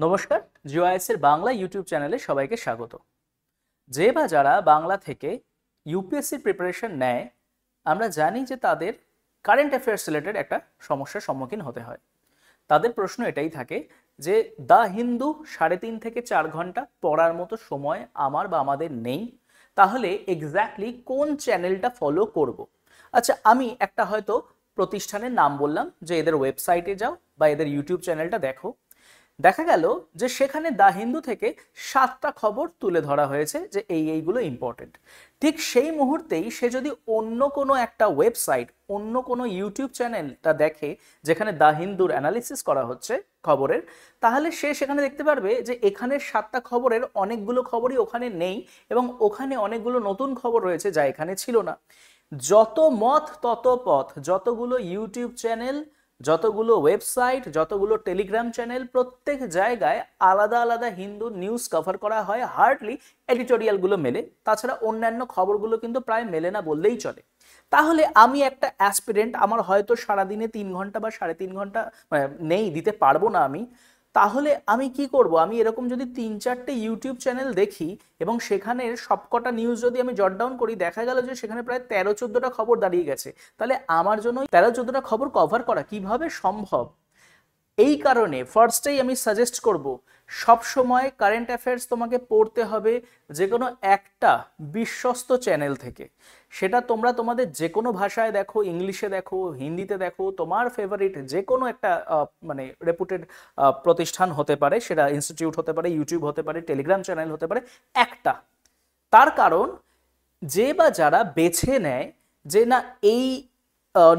নমস্কার, জিওআইএস এর বাংলা ইউটিউব চ্যানেলে সবাইকে স্বাগত। যে বা যারা বাংলা থেকে ইউপিএসসির প্রিপারেশন নেয়, আমরা জানি যে তাদের কারেন্ট অ্যাফেয়ার্স রিলেটেড একটা সমস্যার সম্মুখীন হতে হয়। তাদের প্রশ্ন এটাই থাকে যে দ্য হিন্দু 3.5 থেকে 4 ঘন্টা পড়ার মতো সময় আমার বা আমাদের নেই, তাহলে এক্স্যাক্টলি কোন চ্যানেলটা ফলো করব। আচ্ছা, আমি একটা হয়তো প্রতিষ্ঠানের নাম বললাম যে এদের ওয়েবসাইটে যাও বা এদের ইউটিউব চ্যানেলটা দেখো। দেখা গেল যে সেখানে দ্য হিন্দু থেকে 7টা খবর তুলে ধরা হয়েছে যে এইগুলো ইম্পর্টেন্ট। ঠিক সেই মুহূর্তেই সে যদি অন্য কোনো একটা ওয়েবসাইট, অন্য কোনো ইউটিউব চ্যানেলটা দেখে যেখানে দ্য হিন্দুর অ্যানালিসিস করা হচ্ছে খবরের, তাহলে সে সেখানে দেখতে পারবে যে এখানে 7টা খবরের অনেকগুলো খবরই ওখানে নেই এবং ওখানে অনেকগুলো নতুন খবর রয়েছে যা এখানে ছিল না। যত মত তত পথ, যতগুলো ইউটিউব চ্যানেল, যতগুলো ওয়েবসাইট, যতগুলো টেলিগ্রাম চ্যানেল, প্রত্যেক জায়গায় আলাদা আলাদা হিন্দু নিউজ কভার করা হয়। হার্ডলি এডিটোরিয়ালগুলো মেলে, তাছাড়া অন্যান্য খবরগুলো কিন্তু প্রায় মেলে না বললেই চলে। তাহলে আমি একটা অ্যাসপিরেন্ট, আমার হয়তো সারাদিনে 3 ঘন্টা বা 3.5 ঘন্টা নেই, দিতে পারবো না আমি। তাহলে আমি কি করব? আমি এরকম যদি 3-4টে ইউটিউব চ্যানেল দেখি এবং সেখানের সবকটা নিউজ যদি আমি জট ডাউন করি, দেখা গেল যে সেখানে প্রায় 13-14টা খবর দাঁড়িয়ে গেছে। তাহলে আমার জন্য 13-14টা খবর কভার করা কিভাবে সম্ভব? এই কারণে ফার্স্টেই আমি সাজেস্ট করব, সব সময় কারেন্ট অ্যাফেয়ার্স তোমাকে পড়তে হবে যে কোনো একটা বিশ্বস্ত চ্যানেল থেকে। সেটা তোমরা তোমাদের যে কোনো ভাষায় দেখো, ইংলিশে দেখো, হিন্দিতে দেখো, তোমার ফেভারিট যে কোনো একটা রেপুটেড প্রতিষ্ঠান হতে পারে, সেটা ইনস্টিটিউট হতে পারে, ইউটিউব হতে পারে, টেলিগ্রাম চ্যানেল হতে পারে, একটা। তার কারণ যে বা যারা বেছে নেয় যে না এই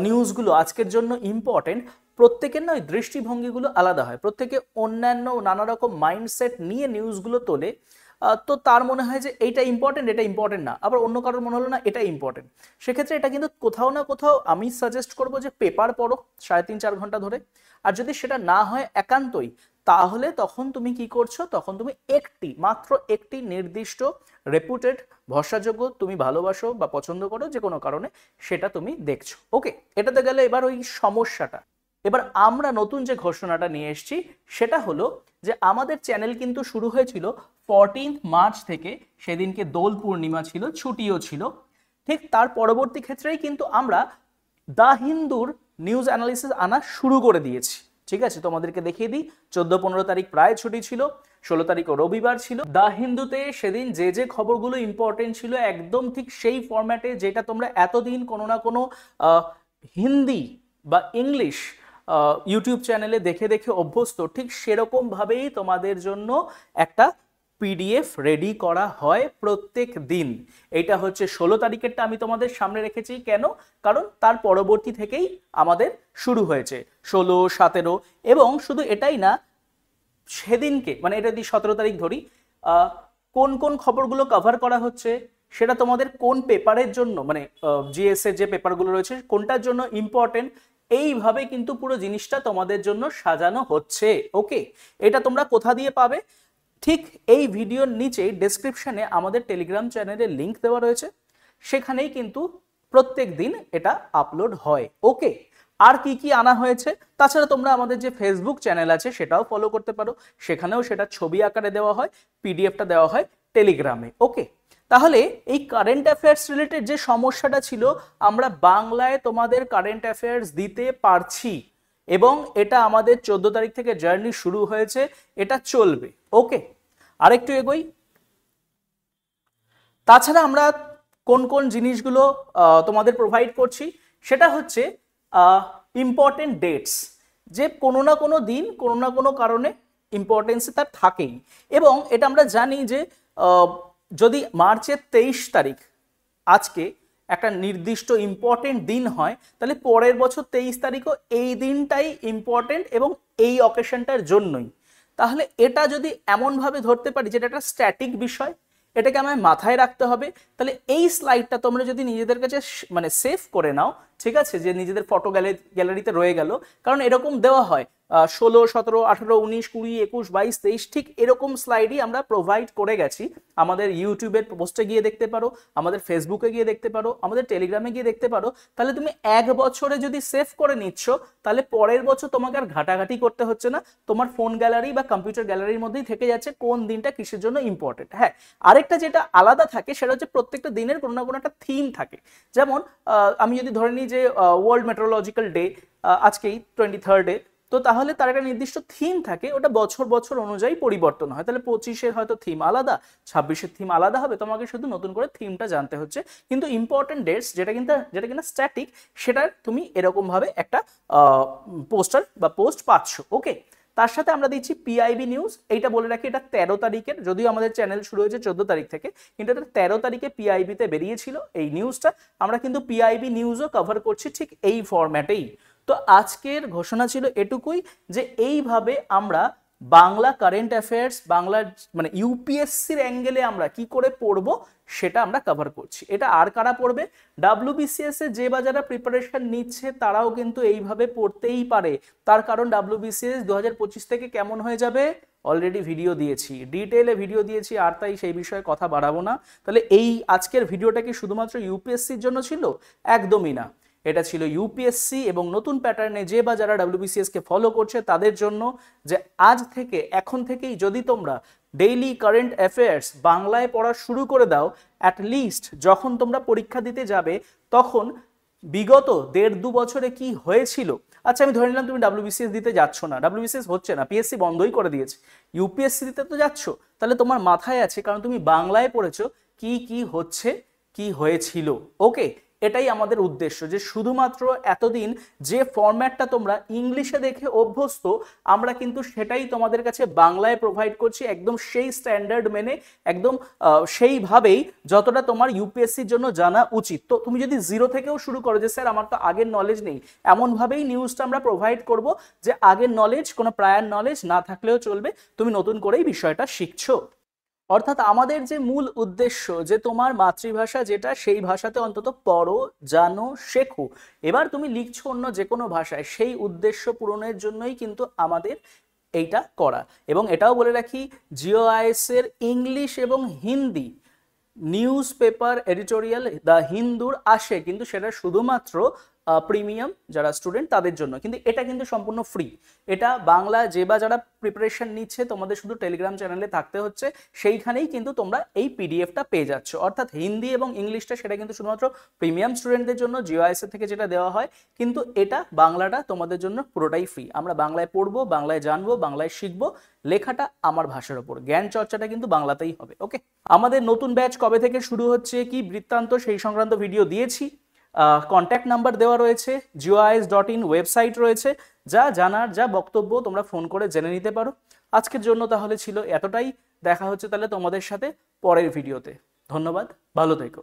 নিউজগুলো আজকের জন্য ইম্পর্টেন্ট, প্রত্যেকের নয় দৃষ্টিভঙ্গিগুলো আলাদা হয়, প্রত্যেকে অন্যান্য নানা রকম মাইন্ডসেট নিয়ে নিউজগুলো তোলে। তো তার মনে হয় যে এইটা ইম্পর্টেন্ট, এটা ইম্পর্টেন্ট না, আবার অন্য কারোর মনে হলো না এটা ইম্পর্টেন্ট। সেক্ষেত্রে এটা কিন্তু কোথাও না কোথাও আমি সাজেস্ট করবো যে পেপার পড়ো 3.5-4 ঘন্টা ধরে। আর যদি সেটা না হয় একান্তই, তাহলে তখন তুমি কি করছো? তখন তুমি মাত্র একটি নির্দিষ্ট রেপুটেড, ভরসাযোগ্য, তুমি ভালোবাসো বা পছন্দ করো যে কোনো কারণে, সেটা তুমি দেখছো। ওকে, এটাতে গেলে এবার ওই সমস্যাটা। এবার আমরা নতুন যে ঘোষণাটা নিয়ে এসেছি সেটা হলো যে আমাদের চ্যানেল কিন্তু শুরু হয়েছিল 14 মার্চ থেকে। সেদিনকে দোল পূর্ণিমা ছিল, ছুটিও ছিল। ঠিক তার পরবর্তী ক্ষেত্রেই কিন্তু আমরা দ্য হিন্দুর নিউজ অ্যানালিসিস আনা শুরু করে দিয়েছি। ঠিক আছে, তোমাদেরকে দেখিয়ে দিই। 14-15 তারিখ প্রায় ছুটি ছিল, 16 তারিখও রবিবার ছিল। দ্য হিন্দুতে সেদিন যে যে খবরগুলো ইম্পর্টেন্ট ছিল, একদম ঠিক সেই ফরম্যাটে যেটা তোমরা এতদিন কোনো না কোনো হিন্দি বা ইংলিশ ইউটিউব চ্যানেলে দেখে দেখে অভ্যস্ত, ঠিক সেরকম ভাবেই তোমাদের জন্য একটা পিডিএফ রেডি করা হয় প্রত্যেক দিন। এটা হচ্ছে 16 তারিখেরটা আমি তোমাদের সামনে রেখেছি। কেন? কারণ তার পরবর্তী থেকেই আমাদের শুরু হয়েছে 16, 17। এবং শুধু এটাই না, সেদিনকে মানে এটা যদি 17 তারিখ ধরি, কোন কোন খবরগুলো কভার করা হচ্ছে, সেটা তোমাদের কোন পেপারের জন্য, মানে জিএস এর যে পেপারগুলো রয়েছে কোনটার জন্য ইম্পর্টেন্ট, এইভাবে কিন্তু পুরো জিনিসটা তোমাদের জন্য সাজানো হচ্ছে। ওকে, এটা তোমরা কোথা দিয়ে পাবে? ঠিক এই ভিডিওর নিচে ডেসক্রিপশনে আমাদের টেলিগ্রাম চ্যানেলের লিংক দেওয়া রয়েছে, সেখানেই কিন্তু প্রত্যেক দিন এটা আপলোড হয়। ওকে, আর কি কি আনা হয়েছে? তাছাড়া তোমরা আমাদের যে ফেসবুক চ্যানেল আছে সেটাও ফলো করতে পারো, সেখানেও সেটা ছবি আকারে দেওয়া হয়, পিডিএফটা দেওয়া হয় টেলিগ্রামে। ওকে, তাহলে এই কারেন্ট অ্যাফেয়ার্স রিলেটেড যে সমস্যাটা ছিল, আমরা বাংলায় তোমাদের কারেন্ট অ্যাফেয়ার্স দিতে পারছি এবং এটা আমাদের 14 তারিখ থেকে জার্নি শুরু হয়েছে, এটা চলবে। ওকে, আরেকটু এগোই। তাছাড়া আমরা কোন কোন জিনিসগুলো তোমাদের প্রোভাইড করছি, সেটা হচ্ছে ইম্পর্টেন্ট ডেটস, যে কোনো না কোনো দিন কোনো না কোনো কারণে ইম্পর্টেন্স তার থাকেই। এবং এটা আমরা জানি যে যদি মার্চের 23 তারিখ আজকে একটা নির্দিষ্ট ইম্পর্টেন্ট দিন হয়, তাহলে পরের বছর 23 তারিখও এই দিনটাই ইম্পর্টেন্ট এবং এই অকেশনটার জন্যই। তাহলে এটা যদি এমনভাবে ধরতে পারি যেটা একটা স্ট্যাটিক বিষয়, এটাকে আমায় মাথায় রাখতে হবে, তাহলে এই স্লাইডটা তোমরা যদি নিজেদের কাছে মানে সেভ করে নাও, ঠিক আছে, যে নিজেদের ফটো গ্যালারিতে রয়ে গেল, কারণ এরকম দেওয়া হয় 16, 17, 18, 19, 20, 21, 22, 23 ঠিক এরকম স্লাইডই আমরা প্রোভাইড করে গেছি। আমাদের ইউটিউবের পোস্টে গিয়ে দেখতে পারো, আমাদের ফেসবুকে গিয়ে দেখতে পারো, আমাদের টেলিগ্রামে গিয়ে দেখতে পারো। তাহলে তুমি 1 বছরে যদি সেভ করে নিচ্ছ, তাহলে পরের বছর তোমাকে আর ঘাটাঘাটি করতে হচ্ছে না, তোমার ফোন গ্যালারি বা কম্পিউটার গ্যালারির মধ্যেই থেকে যাচ্ছে কোন দিনটা কিসের জন্য ইম্পর্টেন্ট। হ্যাঁ, আরেকটা যেটা আলাদা থাকে সেটা হচ্ছে প্রত্যেকটা দিনের কোনো না কোনো একটা থিম থাকে। যেমন আমি যদি ধরে নিই যে ওয়ার্ল্ড মেট্রোলজিক্যাল ডে আজকেই 23rd-এ, তো তাহলে তার একটা নির্দিষ্ট থিম থাকে, ওটা বছর বছর অনুযায়ী পরিবর্তন হয়। তাহলে 25-এর হয়তো থিম আলাদা, 26-এর থিম আলাদা হবে, তোমাকে শুধু নতুন করে থিমটা জানতে হচ্ছে। কিন্তু ইম্পর্টেন্ট ডেটস যেটা কিনা স্ট্যাটিক, সেটার তুমি এরকম ভাবে একটা পোস্টার বা পোস্ট পাচ্ছ। ওকে, তার সাথে আমরা দিচ্ছি পিআইবি নিউজ। এইটা বলে রাখি, এটা 13 তারিখের, যদিও আমাদের চ্যানেল শুরু হয়েছে 14 তারিখ থেকে, কিন্তু এটা 13 তারিখে পিআইবিতে বেরিয়েছিল এই নিউজটা। আমরা কিন্তু পিআইবি নিউজও কভার করছি ঠিক এই ফরম্যাটেই। তো আজকের ঘোষণা ছিল এটুকুই, যে এইভাবে আমরা বাংলা কারেন্ট অ্যাফেয়ার্স, বাংলা মানে ইউপিএসসির অ্যাঙ্গেলে আমরা কি করে পড়বো সেটা আমরা কভার করছি। এটা আর কারা পড়বে? ডাব্লিউবিসিএস এ যে বা যারা প্রিপারেশন নিচ্ছে তারাও কিন্তু এইভাবে পড়তেই পারে। তার কারণ ডাব্লিউবিসিএস 2025 থেকে কেমন হয়ে যাবে অলরেডি ভিডিও দিয়েছি, ডিটেইলে ভিডিও দিয়েছি, আর তাই সেই বিষয়ে কথা বাড়াবো না। তাহলে এই আজকের ভিডিওটা কি শুধুমাত্র ইউপিএসসির জন্য ছিল? একদমই না, এটা ছিল ইউপিএসসি এবং নতুন প্যাটার্নে যে বা যারা ডাব্লিউবিসিএস কে ফলো করছে তাদের জন্য, যে আজ থেকে এখন থেকেই যদি তোমরা ডেইলি কারেন্ট অ্যাফেয়ার্স বাংলায় পড়া শুরু করে দাও, অ্যাট লিস্ট যখন তোমরা পরীক্ষা দিতে যাবে তখন বিগত 1.5-2 বছরে কি হয়েছিল। আচ্ছা, আমি ধরে নিলাম তুমি ডাব্লিউবিসিএস দিতে যাচ্ছ না, ডাব্লিউবিসিএস হচ্ছে না, পিএসসি বন্ধই করে দিয়েছে, ইউপিএসসি দিতে তো যাচ্ছ, তাহলে তোমার মাথায় আছে, কারণ তুমি বাংলায় পড়েছো কি কি হচ্ছে, কি হয়েছিল। ওকে, এটাই আমাদের উদ্দেশ্য, যে শুধুমাত্র এতদিন যে ফরম্যাটটা তোমরা ইংলিশে দেখে অভ্যস্ত, আমরা কিন্তু সেটাই তোমাদের কাছে বাংলায় প্রোভাইড করছি, একদম সেই স্ট্যান্ডার্ড মেনে, একদম সেইভাবেই যতটা তোমার ইউপিএসসির জন্য জানা উচিত। তো তুমি যদি জিরো থেকেও শুরু করো, যে স্যার আমার তো আগের নলেজ নেই, এমনভাবেই নিউজটা আমরা প্রোভাইড করব যে আগের নলেজ, কোনো প্রায়র নলেজ না থাকলেও চলবে, তুমি নতুন করেই বিষয়টা শিখছো। অর্থাৎ আমাদের যে মূল উদ্দেশ্য, যে তোমার মাতৃভাষা যেটা, সেই ভাষাতে অন্তত পড়ো, জানো, শেখো। এবার তুমি লিখছো অন্য যে কোনো ভাষায়, সেই উদ্দেশ্য পূরণের জন্যই কিন্তু আমাদের এইটা করা। এবং এটাও বলে রাখি, জিওআইএস এর ইংলিশ এবং Hindi news paper editorial the হিন্দুর আসে, কিন্তু সেটা শুধুমাত্র প্রিমিয়াম যারা স্টুডেন্ট তাদের জন্য, কিন্তু এটা কিন্তু সম্পূর্ণ ফ্রি। এটা বাংলা যে বা যারা প্রিপারেশন নিচ্ছে, তোমাদের শুধু টেলিগ্রাম চ্যানেলে থাকতে হচ্ছে, সেইখানেই কিন্তু তোমরা এই পিডিএফটা পেয়ে যাচ্ছ। অর্থাৎ হিন্দি এবং ইংলিশটা সেটা কিন্তু শুধুমাত্র প্রিমিয়াম স্টুডেন্টদের জন্য জিওআইএস থেকে যেটা দেওয়া হয়, কিন্তু এটা বাংলাটা তোমাদের জন্য পুরোটাই ফ্রি। আমরা বাংলায় পড়বো, বাংলায় জানবো, বাংলায় শিখবো, লেখাটা আমার ভাষার ওপর, জ্ঞান চর্চাটা কিন্তু বাংলাতেই হবে। ওকে, আমাদের নতুন ব্যাচ কবে থেকে শুরু হচ্ছে, কি বৃত্তান্ত, সেই সংক্রান্ত ভিডিও দিয়েছি। কন্ট্যাক্ট নাম্বার দেওয়া রয়েছে, GeoIS.in ওয়েবসাইট রয়েছে, যা জানার, যা বক্তব্য তোমরা ফোন করে জেনে নিতে পারো। আজকের জন্য তাহলে ছিল এতটাই, দেখা হচ্ছে তাহলে তোমাদের সাথে পরের ভিডিওতে। ধন্যবাদ, ভালো থেকো।